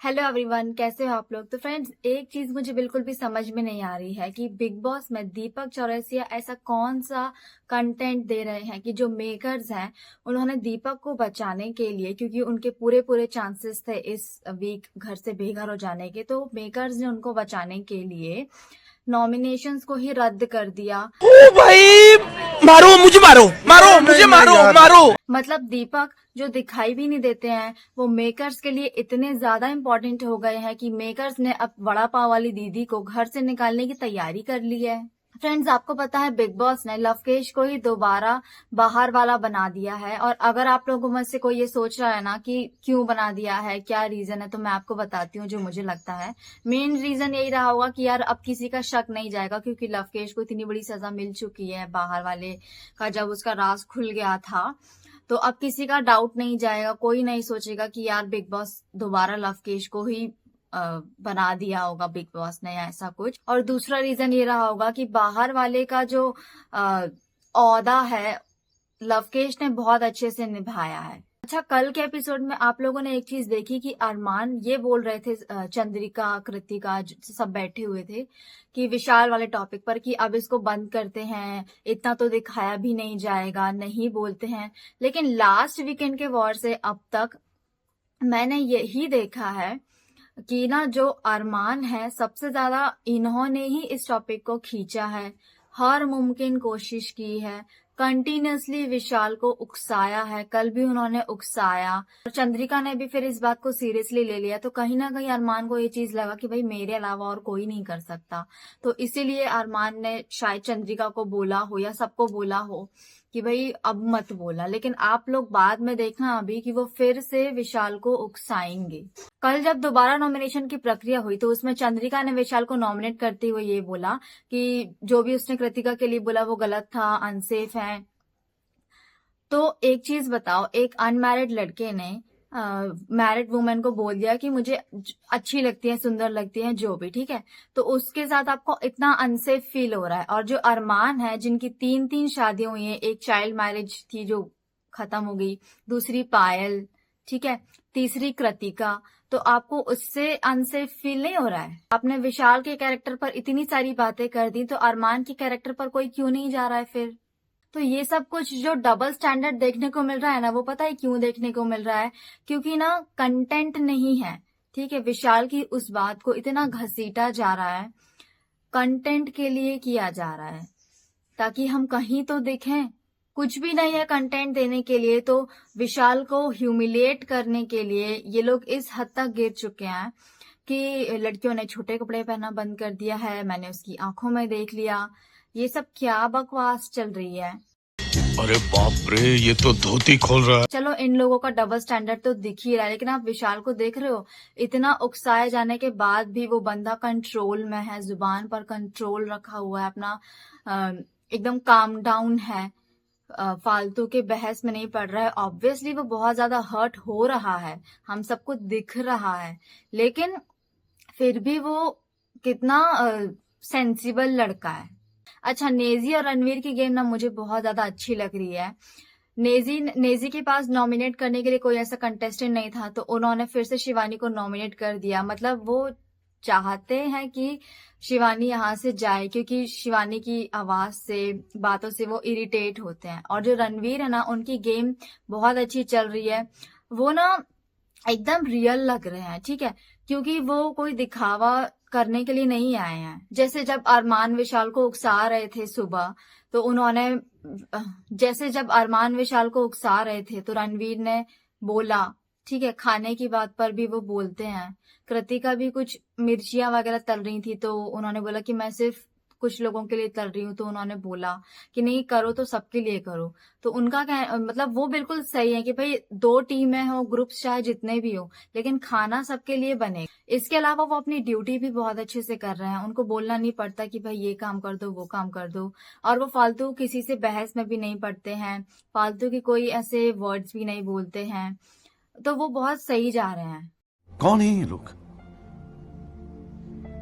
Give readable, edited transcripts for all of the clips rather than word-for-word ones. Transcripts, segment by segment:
Hello everyone, कैसे हो आप लोग। तो फ्रेंड्स, एक चीज मुझे बिल्कुल भी समझ में नहीं आ रही है कि बिग बॉस में दीपक चौरसिया ऐसा कौन सा कंटेंट दे रहे हैं कि जो मेकर्स हैं उन्होंने दीपक को बचाने के लिए, क्योंकि उनके पूरे पूरे चांसेस थे इस वीक घर से बेघर हो जाने के, तो मेकर्स ने उनको बचाने के लिए नॉमिनेशंस को ही रद्द कर दिया। ओ भाई, मारो मुझे, मारो मारो मुझे, मारो मारो। मतलब दीपक जो दिखाई भी नहीं देते हैं वो मेकर्स के लिए इतने ज्यादा इम्पोर्टेंट हो गए हैं कि मेकर्स ने अब वड़ा पाव वाली दीदी को घर से निकालने की तैयारी कर ली है। फ्रेंड्स, आपको पता है बिग बॉस ने लवकेश को ही दोबारा बाहर वाला बना दिया है। और अगर आप लोगों में से कोई ये सोच रहा है ना कि क्यों बना दिया है, क्या रीजन है, तो मैं आपको बताती हूँ जो मुझे लगता है। मेन रीजन यही रहा होगा कि यार अब किसी का शक नहीं जाएगा, क्योंकि लवकेश को इतनी बड़ी सजा मिल चुकी है बाहर वाले का, जब उसका राज खुल गया था। तो अब किसी का डाउट नहीं जाएगा, कोई नहीं सोचेगा कि यार बिग बॉस दोबारा लवकेश को ही बना दिया होगा बिग बॉस ने या ऐसा कुछ। और दूसरा रीजन ये रहा होगा कि बाहर वाले का जो ओहदा है लवकेश ने बहुत अच्छे से निभाया है। अच्छा, कल के एपिसोड में आप लोगों ने एक चीज देखी कि अरमान ये बोल रहे थे, चंद्रिका कृतिका सब बैठे हुए थे कि विशाल वाले टॉपिक पर कि अब इसको बंद करते हैं, इतना तो दिखाया भी नहीं जाएगा, नहीं बोलते हैं। लेकिन लास्ट वीकेंड के वॉर से अब तक मैंने यही देखा है कि ना जो अरमान है सबसे ज्यादा इन्होंने ही इस टॉपिक को खींचा है, हर मुमकिन कोशिश की है, कंटिन्यूसली विशाल को उकसाया है। कल भी उन्होंने उकसाया और चंद्रिका ने भी फिर इस बात को सीरियसली ले लिया। तो कहीं ना कहीं अरमान को ये चीज लगा कि भाई मेरे अलावा और कोई नहीं कर सकता, तो इसीलिए अरमान ने शायद चंद्रिका को बोला हो या सबको बोला हो कि भाई अब मत बोला। लेकिन आप लोग बाद में देखना अभी कि वो फिर से विशाल को उकसाएंगे। कल जब दोबारा नॉमिनेशन की प्रक्रिया हुई तो उसमें चंद्रिका ने विशाल को नॉमिनेट करते हुए ये बोला कि जो भी उसने कृतिका के लिए बोला वो गलत था, अनसेफ है। तो एक चीज बताओ, एक अनमैरिड लड़के ने मैरिड वुमेन को बोल दिया कि मुझे अच्छी लगती है, सुंदर लगती है, जो भी ठीक है, तो उसके साथ आपको इतना अनसेफ फील हो रहा है। और जो अरमान है जिनकी 3 शादियां हुई हैं, एक चाइल्ड मैरिज थी जो खत्म हो गई, दूसरी पायल, ठीक है, तीसरी कृतिका, तो आपको उससे अनसेफ फील नहीं हो रहा है? आपने विशाल के कैरेक्टर पर इतनी सारी बातें कर दी, तो अरमान के कैरेक्टर पर कोई क्यों नहीं जा रहा है फिर? तो ये सब कुछ जो डबल स्टैंडर्ड देखने को मिल रहा है ना, वो पता है क्यों देखने को मिल रहा है? क्योंकि ना कंटेंट नहीं है, ठीक है। विशाल की उस बात को इतना घसीटा जा रहा है, कंटेंट के लिए किया जा रहा है, ताकि हम कहीं तो दिखें। कुछ भी नहीं है कंटेंट देने के लिए, तो विशाल को ह्यूमिलिएट करने के लिए ये लोग इस हद तक गिर चुके हैं कि लड़कियों ने छोटे कपड़े पहनना बंद कर दिया है, मैंने उसकी आंखों में देख लिया। ये सब क्या बकवास चल रही है? अरे बाप रे, ये तो धोती खोल रहा है। चलो इन लोगों का डबल स्टैंडर्ड तो दिख ही रहा है, लेकिन आप विशाल को देख रहे हो, इतना उकसाए जाने के बाद भी वो बंदा कंट्रोल में है, जुबान पर कंट्रोल रखा हुआ है अपना, एकदम काम डाउन है, फालतू के बहस में नहीं पड़ रहा है। ऑब्वियसली वो बहुत ज्यादा हर्ट हो रहा है, हम सबको दिख रहा है, लेकिन फिर भी वो कितना सेंसिबल लड़का है। अच्छा, नेजी और रणवीर की गेम ना मुझे बहुत ज्यादा अच्छी लग रही है। नेजी के पास नॉमिनेट करने के लिए कोई ऐसा कंटेस्टेंट नहीं था, तो उन्होंने फिर से शिवानी को नॉमिनेट कर दिया। मतलब वो चाहते हैं कि शिवानी यहाँ से जाए, क्योंकि शिवानी की आवाज से, बातों से वो इरिटेट होते हैं। और जो रणवीर है ना, उनकी गेम बहुत अच्छी चल रही है, वो ना एकदम रियल लग रहे हैं, ठीक है, क्योंकि वो कोई दिखावा करने के लिए नहीं आए हैं। जैसे जब अरमान विशाल को उकसा रहे थे सुबह, तो उन्होंने, जैसे जब अरमान विशाल को उकसा रहे थे तो रणवीर ने बोला, ठीक है, खाने की बात पर भी वो बोलते हैं। कृतिका भी कुछ मिर्चियां वगैरह तल रही थी, तो उन्होंने बोला कि मैं सिर्फ कुछ लोगों के लिए तल रही हूँ, तो उन्होंने बोला कि नहीं करो तो सबके लिए करो। तो उनका क्या मतलब, वो बिल्कुल सही है कि भाई 2 टीमें हो, ग्रुप्स चाहे जितने भी हो, लेकिन खाना सबके लिए बने। इसके अलावा वो अपनी ड्यूटी भी बहुत अच्छे से कर रहे हैं, उनको बोलना नहीं पड़ता कि भाई ये काम कर दो, वो काम कर दो। और वो फालतू किसी से बहस में भी नहीं पड़ते हैं, फालतू की कोई ऐसे वर्ड्स भी नहीं बोलते हैं, तो वो बहुत सही जा रहे हैं। कौन है ये लोग,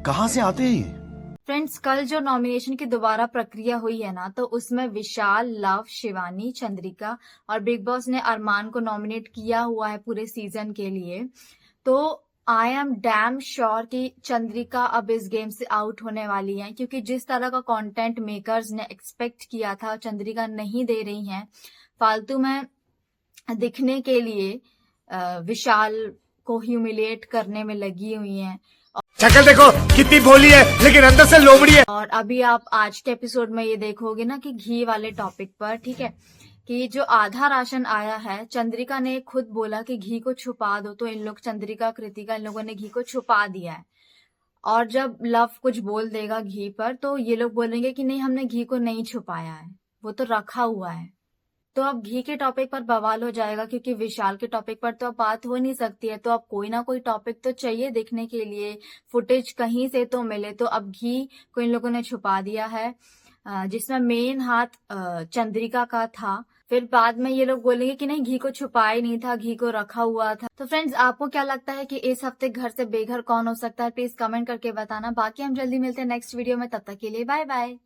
कहां से आते हैं ये? फ्रेंड्स, कल जो नॉमिनेशन की दोबारा प्रक्रिया हुई है ना, तो उसमें विशाल, लव, शिवानी, चंद्रिका और बिग बॉस ने अरमान को नॉमिनेट किया हुआ है पूरे सीजन के लिए। तो आई एम डैम श्योर कि चंद्रिका अब इस गेम से आउट होने वाली हैं, क्योंकि जिस तरह का कंटेंट मेकर्स ने एक्सपेक्ट किया था चंद्रिका नहीं दे रही हैं। फालतू में दिखने के लिए विशाल को ह्यूमिलिएट करने में लगी हुई हैं। शक्ल देखो कितनी भोली है लेकिन अंदर से लोमड़ी है। और अभी आप आज के एपिसोड में ये देखोगे ना कि घी वाले टॉपिक पर, ठीक है, कि जो आधा राशन आया है, चंद्रिका ने खुद बोला कि घी को छुपा दो, तो इन लोग चंद्रिका, कृतिका, इन लोगों ने घी को छुपा दिया है। और जब लव कुछ बोल देगा घी पर, तो ये लोग बोलेंगे कि नहीं, हमने घी को नहीं छुपाया है, वो तो रखा हुआ है। तो अब घी के टॉपिक पर बवाल हो जाएगा, क्योंकि विशाल के टॉपिक पर तो अब बात हो नहीं सकती है। तो अब कोई ना कोई टॉपिक तो चाहिए देखने के लिए, फुटेज कहीं से तो मिले। तो अब घी को इन लोगों ने छुपा दिया है, जिसमें मेन हाथ चंद्रिका का था। फिर बाद में ये लोग बोलेंगे कि नहीं, घी को छुपाया ही नहीं था, घी को रखा हुआ था। तो फ्रेंड्स, आपको क्या लगता है कि इस हफ्ते घर से बेघर कौन हो सकता है? प्लीज कमेंट करके बताना। बाकी हम जल्दी मिलते हैं नेक्स्ट वीडियो में, तब तक के लिए बाय बाय।